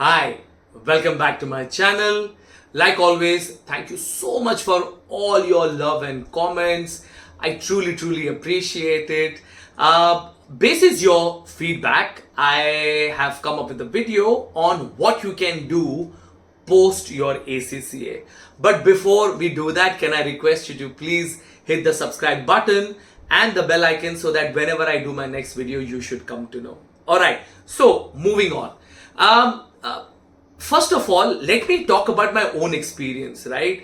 Hi, welcome back to my channel. Like always, thank you so much for all your love and comments. I truly appreciate it. Basis your feedback, I have come up with a video on what you can do post your ACCA. But before we do that, can I request you to please hit the subscribe button and the bell icon so that whenever I do my next video, you should come to know. Alright, so moving on. First of all, let me talk about my own experience, right?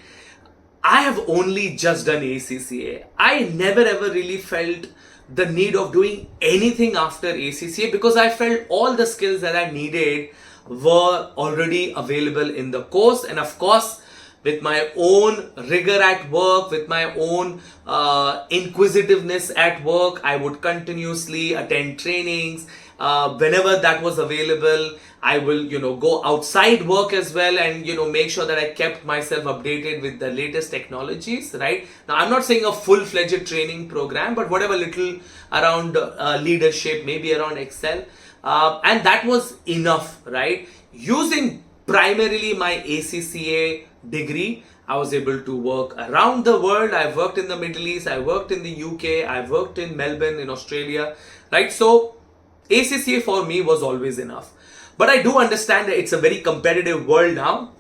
I have only just done ACCA. I never ever really felt the need of doing anything after ACCA because I felt all the skills that I needed were already available in the course, and of course with my own rigor at work, with my own inquisitiveness at work, I would continuously attend trainings. Whenever that was available, I will, go outside work as well and, make sure that I kept myself updated with the latest technologies, right? Now, I'm not saying a full-fledged training program, but whatever little around leadership, maybe around Excel. And that was enough, right? Using primarily my ACCA degree, I was able to work around the world. I've worked in the Middle East, I worked in the UK, I've worked in Melbourne, in Australia, right? So ACCA for me was always enough. But I do understand that it's a very competitive world now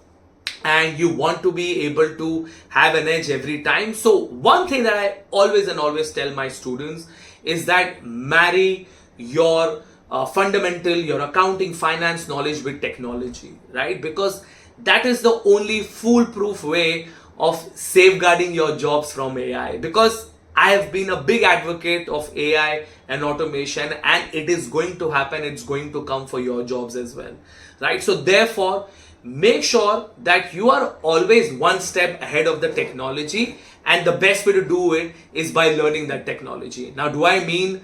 and you want to be able to have an edge every time. So one thing that I always tell my students is that marry your fundamental, your accounting, finance knowledge with technology, right? Because that is the only foolproof way of safeguarding your jobs from AI. Because I have been a big advocate of AI and automation, and it is going to happen. It's going to come for your jobs as well, right? So therefore, make sure that you are always one step ahead of the technology, and the best way to do it is by learning that technology. Now, do I mean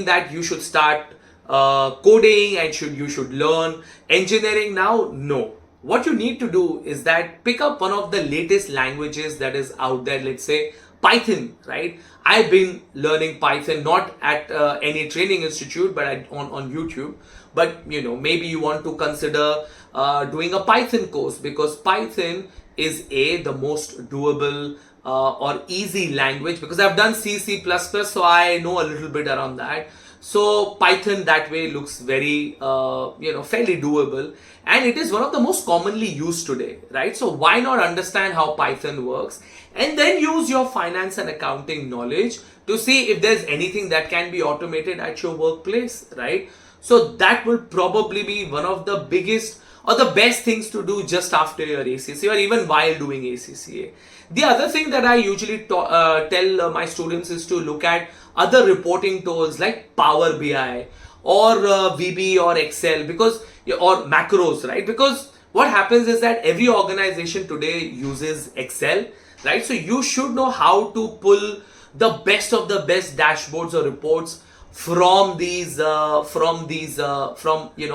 that you should start coding and you should learn engineering now? No. What you need to do is that pick up one of the latest languages that is out there. Let's say Python, right? I've been learning Python not at any training institute, but on YouTube. But maybe you want to consider doing a Python course, because Python is the most doable or easy language, because I've done C++, so I know a little bit around that. So Python that way looks very fairly doable, and it is one of the most commonly used today, right? So why not understand how Python works and then use your finance and accounting knowledge to see if there's anything that can be automated at your workplace, right? So that will probably be one of the biggest or the best things to do just after your ACCA or even while doing ACCA. The other thing that I usually tell my students is to look at other reporting tools like Power BI or VB or Excel, or macros, right? Because what happens is that every organization today uses Excel, right? So you should know how to pull the best of the best dashboards or reports from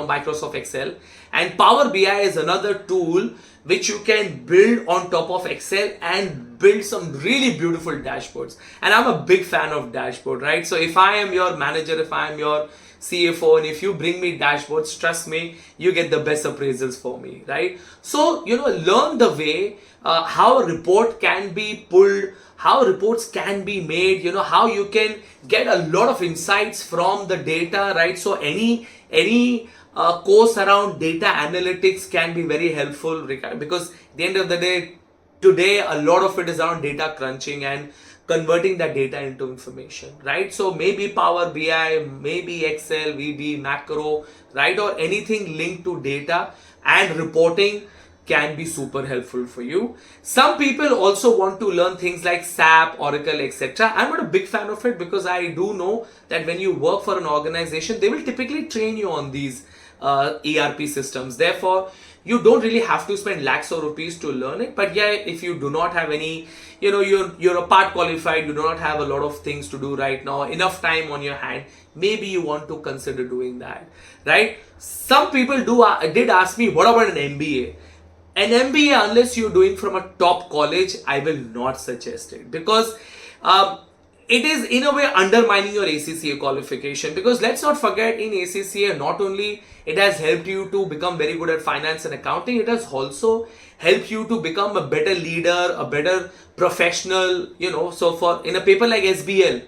Microsoft Excel. And Power BI is another tool which you can build on top of Excel and build some really beautiful dashboards. And I'm a big fan of dashboard, right? So if I am your manager, if I am your CFO, and if you bring me dashboards, trust me, you get the best appraisals for me, right? So, learn the way how a report can be pulled, how reports can be made, how you can get a lot of insights from the data, right? So any course around data analytics can be very helpful, because at the end of the day, today a lot of it is around data crunching and converting that data into information, right? So maybe Power BI, maybe Excel, VB, macro, right? Or anything linked to data and reporting can be super helpful for you. Some people also want to learn things like SAP, Oracle, etc. I'm not a big fan of it, because I do know that when you work for an organization, they will typically train you on these ERP systems. Therefore, you don't really have to spend lakhs of rupees to learn it. But yeah, if you do not have any, you're a part qualified, you do not have a lot of things to do right now, enough time on your hand, maybe you want to consider doing that, right? Some people did ask me, what about an MBA? An MBA, unless you're doing from a top college, I will not suggest it, because it is in a way undermining your ACCA qualification, because let's not forget, in ACCA not only it has helped you to become very good at finance and accounting, it has also helped you to become a better leader, a better professional, so for in a paper like SBL,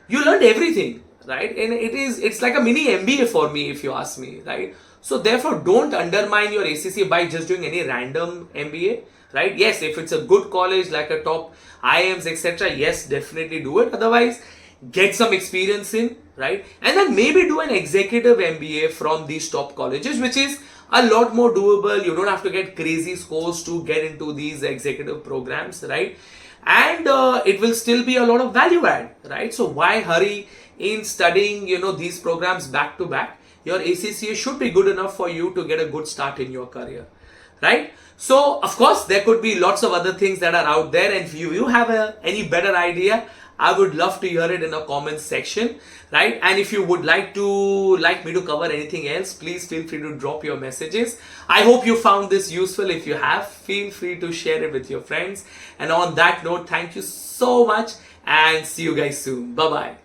you learned everything, right? And it's like a mini MBA for me, if you ask me, right? So therefore, don't undermine your ACCA by just doing any random MBA, right? Yes, if it's a good college like a top IIMs, etc., yes, definitely do it. Otherwise, get some experience in, right? And then maybe do an executive MBA from these top colleges, which is a lot more doable. You don't have to get crazy scores to get into these executive programs, right? And it will still be a lot of value add, right? So why hurry in studying, these programs back to back? Your ACCA should be good enough for you to get a good start in your career, right? So of course there could be lots of other things that are out there, and if you have any better idea, I would love to hear it in a comment section, right? And if you would like me to cover anything else, please feel free to drop your messages. I hope you found this useful. If you have, feel free to share it with your friends. And on that note, thank you so much and see you guys soon. Bye bye.